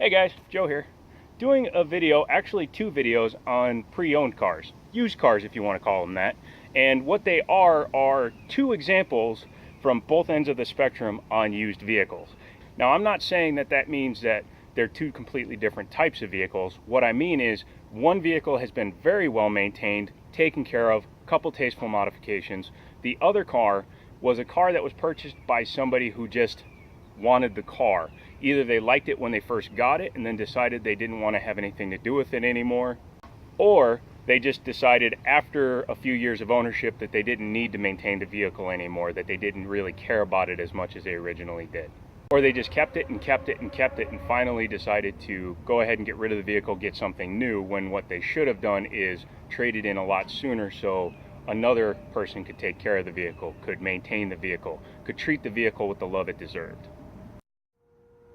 Hey guys, Joe here. Doing a video, actually two videos on pre-owned cars. Used cars if you want to call them that. And what they are two examples from both ends of the spectrum on used vehicles. Now I'm not saying that that means that they're two completely different types of vehicles. What I mean is one vehicle has been very well maintained, taken care of, a couple tasteful modifications. The other car was a car that was purchased by somebody who just wanted the car. Either they liked it when they first got it and then decided they didn't want to have anything to do with it anymore, or they just decided after a few years of ownership that they didn't need to maintain the vehicle anymore, that they didn't really care about it as much as they originally did. Or they just kept it and kept it and kept it and finally decided to go ahead and get rid of the vehicle, get something new, when what they should have done is traded in a lot sooner so another person could take care of the vehicle, could maintain the vehicle, could treat the vehicle with the love it deserved.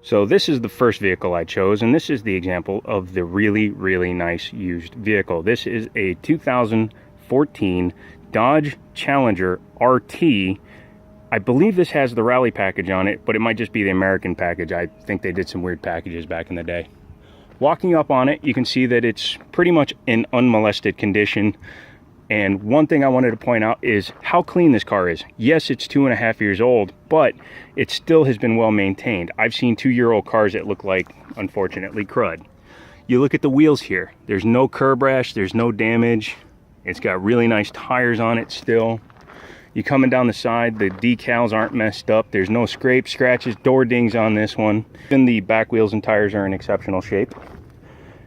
So this is the first vehicle I chose, and this is the example of the really nice used vehicle. This is a 2014 Dodge Challenger RT. I believe this has the Rally package on it, but it might just be the American package. I think they did some weird packages back in the day. Walking up on it, you can see that it's pretty much in unmolested condition. And one thing I wanted to point out is how clean this car is. Yes, it's 2.5 years old, but it still has been well maintained. I've seen 2-year-old cars that look like, unfortunately, crud. You look at the wheels here. There's no curb rash, there's no damage. It's got really nice tires on it still. You coming down the side, the decals aren't messed up. There's no scrapes, scratches, door dings on this one. Even the back wheels and tires are in exceptional shape.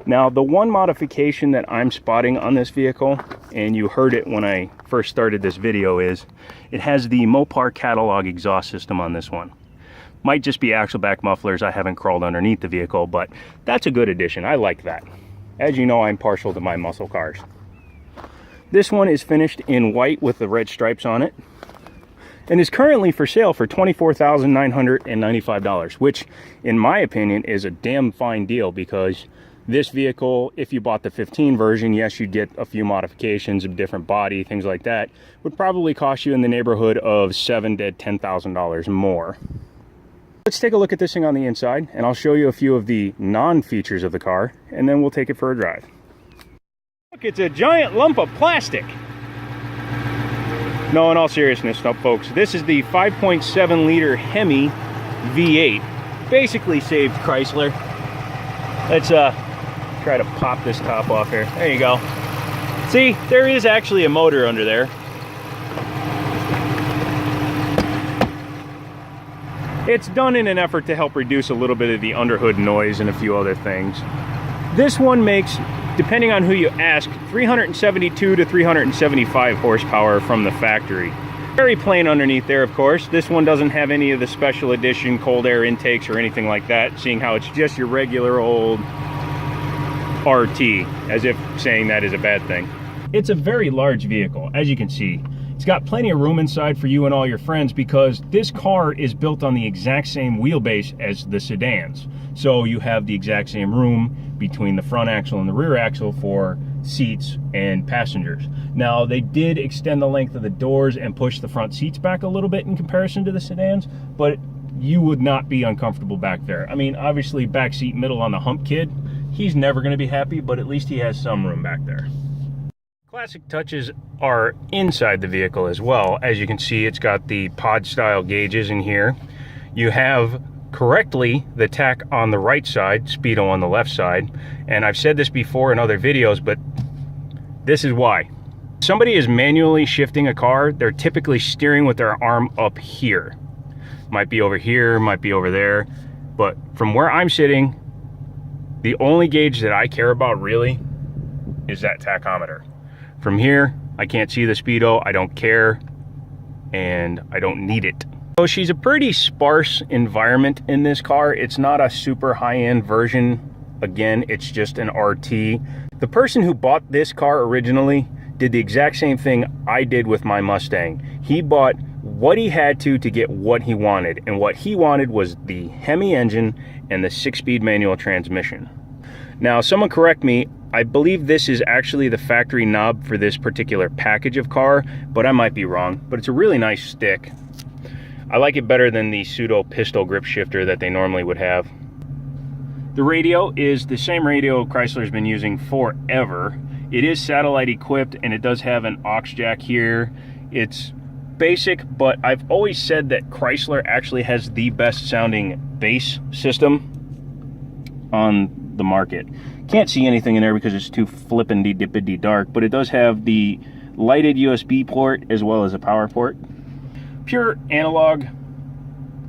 Now, the one modification that I'm spotting on this vehicle, and you heard it when I first started this video, is it has the Mopar catalog exhaust system on this one. Might just be axle back mufflers. I haven't crawled underneath the vehicle, but that's a good addition. I like that. As you know, I'm partial to my muscle cars. This one is finished in white with the red stripes on it and is currently for sale for $24,995, which in my opinion is a damn fine deal, because this vehicle, if you bought the 15 version, yes, you'd get a few modifications, a different body, things like that, would probably cost you in the neighborhood of $7,000 to $10,000 more. Let's take a look at this thing on the inside, and I'll show you a few of the non-features of the car, and then we'll take it for a drive. Look, it's a giant lump of plastic. No, in all seriousness, no, folks, this is the 5.7 liter Hemi V8. Basically saved Chrysler. Let's try to pop this top off here. There you go. See, there is actually a motor under there. It's done in an effort to help reduce a little bit of the underhood noise and a few other things. This one makes, depending on who you ask, 372 to 375 horsepower from the factory. Very plain underneath there, of course. This one doesn't have any of the special edition cold air intakes or anything like that, seeing how it's just your regular old RT, as if saying that is a bad thing. It's a very large vehicle, as you can see. It's got plenty of room inside for you and all your friends, because this car is built on the exact same wheelbase as the sedans. So you have the exact same room between the front axle and the rear axle for seats and passengers. Now, they did extend the length of the doors and push the front seats back a little bit in comparison to the sedans, but you would not be uncomfortable back there. I mean, obviously, back seat middle on the hump kid, he's never going to be happy, but at least he has some room back there. Classic touches are inside the vehicle as well. As you can see, it's got the pod style gauges in here. You have correctly the tach on the right side, speedo on the left side, and I've said this before in other videos, but this is why. Somebody is manually shifting a car, they're typically steering with their arm up here. Might be over here, might be over there, but from where I'm sitting, the only gauge that I care about really is that tachometer. From here, I can't see the speedo, I don't care, and I don't need it. So she's a pretty sparse environment in this car. It's not a super high-end version. Again, it's just an RT. The person who bought this car originally did the exact same thing I did with my Mustang. He bought what he had to get what he wanted, and what he wanted was the Hemi engine and the 6-speed manual transmission. Now, someone correct me, I believe this is actually the factory knob for this particular package of car, but I might be wrong. But it's a really nice stick. I like it better than the pseudo pistol grip shifter that they normally would have. The radio is the same radio Chrysler's been using forever. It is satellite equipped and it does have an aux jack here. It's basic, but I've always said that Chrysler actually has the best sounding bass system on the market. Can't see anything in there because it's too flippin' dippity dark, but it does have the lighted USB port as well as a power port. Pure analog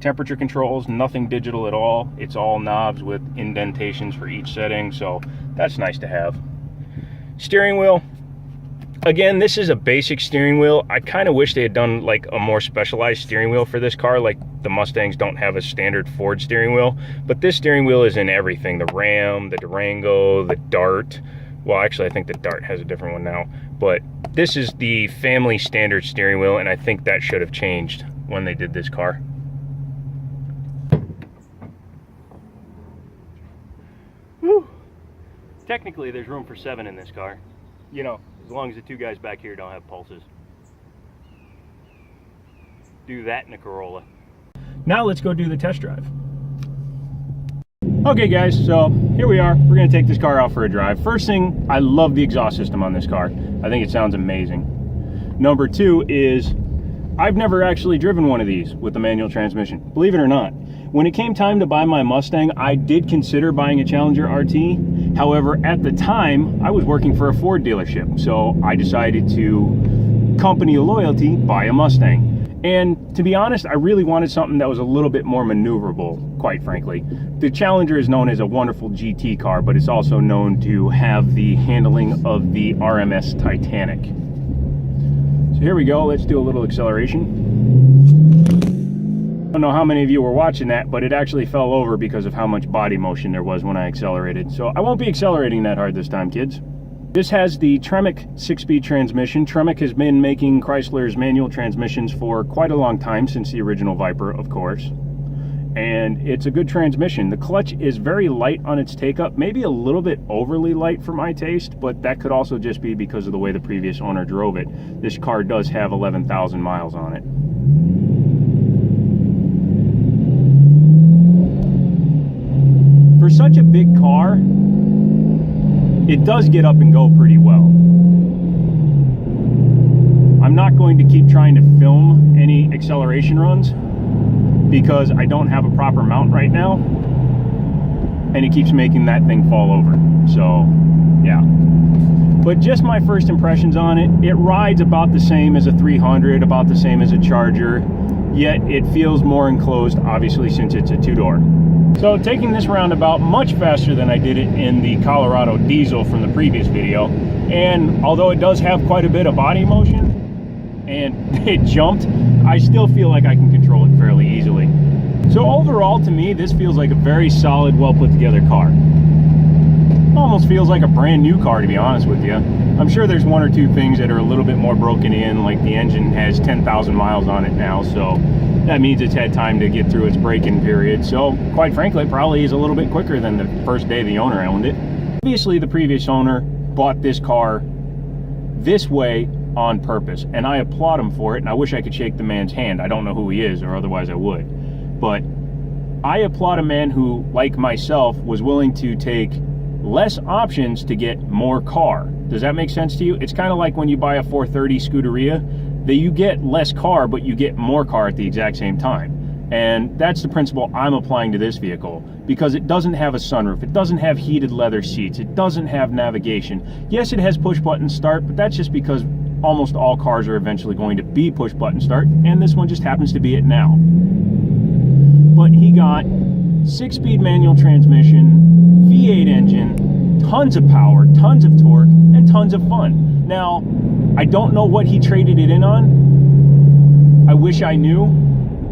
temperature controls, nothing digital at all. It's all knobs with indentations for each setting, so that's nice to have. Steering wheel, again, this is a basic steering wheel. I kind of wish they had done like a more specialized steering wheel for this car. Like the Mustangs don't have a standard Ford steering wheel, but this steering wheel is in everything. The Ram, the Durango, the Dart. Well, actually, I think the Dart has a different one now, but this is the family standard steering wheel, and I think that should have changed when they did this car. Whew. Technically, there's room for 7 in this car. You know, as long as the 2 guys back here don't have pulses. Do that in a Corolla. Now let's go do the test drive. Okay guys, so here we are. We're gonna take this car out for a drive. First thing, I love the exhaust system on this car. I think it sounds amazing. Number 2 is, I've never actually driven one of these with the manual transmission, believe it or not. When it came time to buy my Mustang, I did consider buying a Challenger RT. However, at the time, I was working for a Ford dealership, so I decided to, company loyalty, buy a Mustang. And to be honest, I really wanted something that was a little bit more maneuverable, quite frankly. The Challenger is known as a wonderful GT car, but it's also known to have the handling of the RMS Titanic. So here we go, let's do a little acceleration. I don't know how many of you were watching that, but it actually fell over because of how much body motion there was when I accelerated. So I won't be accelerating that hard this time, kids. This has the Tremec 6-speed transmission. Tremec has been making Chrysler's manual transmissions for quite a long time, since the original Viper, of course. And it's a good transmission. The clutch is very light on its take-up, maybe a little bit overly light for my taste, but that could also just be because of the way the previous owner drove it. This car does have 11,000 miles on it. For such a big car, it does get up and go pretty well. I'm not going to keep trying to film any acceleration runs because I don't have a proper mount right now, and it keeps making that thing fall over. So, yeah. But just my first impressions on it, it rides about the same as a 300, about the same as a Charger, yet it feels more enclosed, obviously, since it's a 2-door. So taking this roundabout much faster than I did it in the Colorado diesel from the previous video, and although it does have quite a bit of body motion and it jumped, I still feel like I can control it fairly easily. So overall, to me, this feels like a very solid, well put together car. Almost feels like a brand new car, to be honest with you. I'm sure there's 1 or 2 things that are a little bit more broken in, like the engine has 10,000 miles on it now, so that means it's had time to get through its break-in period. So quite frankly, it probably is a little bit quicker than the first day the owner owned it. Obviously, the previous owner bought this car this way on purpose, and I applaud him for it, and I wish I could shake the man's hand. I don't know who he is, or otherwise I would. But I applaud a man who, like myself, was willing to take less options to get more car. Does that make sense to you? It's kind of like when you buy a 430 Scuderia, that you get less car, but you get more car at the exact same time. And that's the principle I'm applying to this vehicle, because it doesn't have a sunroof, it doesn't have heated leather seats, it doesn't have navigation. Yes, it has push button start, but that's just because almost all cars are eventually going to be push button start, and this one just happens to be it now. But he got 6-speed manual transmission, V8 engine, tons of power, tons of torque, and tons of fun. Now, I don't know what he traded it in on. I wish I knew,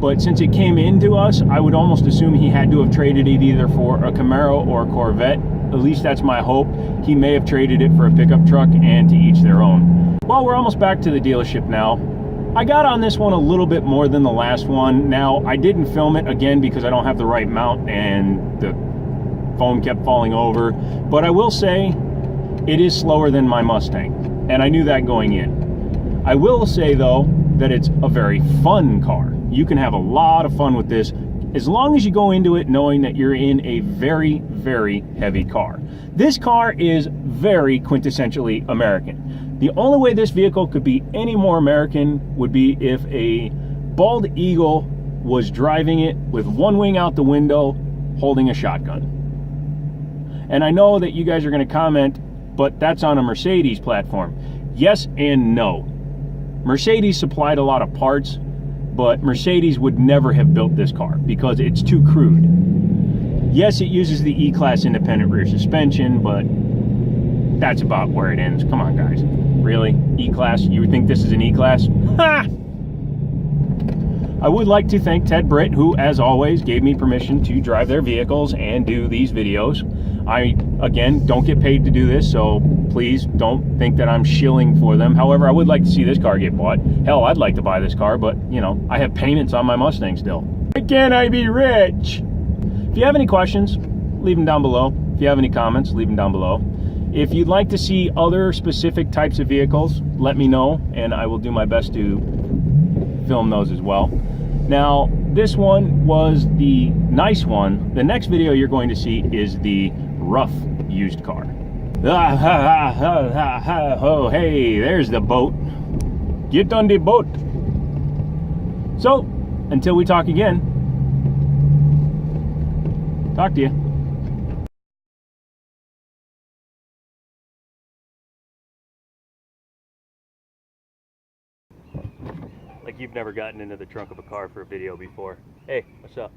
but since it came into us, I would almost assume he had to have traded it either for a Camaro or a Corvette. At least that's my hope. He may have traded it for a pickup truck, and to each their own. Well, we're almost back to the dealership now. I got on this one a little bit more than the last one. Now, I didn't film it again because I don't have the right mount and the phone kept falling over. But I will say, it is slower than my Mustang, and I knew that going in. I will say, though, that it's a very fun car. You can have a lot of fun with this. as long as you go into it knowing that you're in a very, very heavy car. This car is very quintessentially American. The only way this vehicle could be any more American would be if a bald eagle was driving it with one wing out the window holding a shotgun. And I know that you guys are going to comment, but that's on a Mercedes platform. Yes and no. Mercedes supplied a lot of parts, but Mercedes would never have built this car because it's too crude. Yes, it uses the E-Class independent rear suspension, but that's about where it ends. Come on, guys. Really? E-Class? You would think this is an E-Class? Ha! I would like to thank Ted Britt, who, as always, gave me permission to drive their vehicles and do these videos. I, again, don't get paid to do this, so please don't think that I'm shilling for them. However, I would like to see this car get bought. Hell, I'd like to buy this car, but, you know, I have payments on my Mustang still. Why can't I be rich? If you have any questions, leave them down below. If you have any comments, leave them down below. If you'd like to see other specific types of vehicles, let me know, and I will do my best to film those as well. Now, this one was the nice one. The next video you're going to see is the rough used car. Oh, hey, there's the boat. Get on the boat. So, until we talk again, talk to you. Like you've never gotten into the trunk of a car for a video before. Hey, what's up?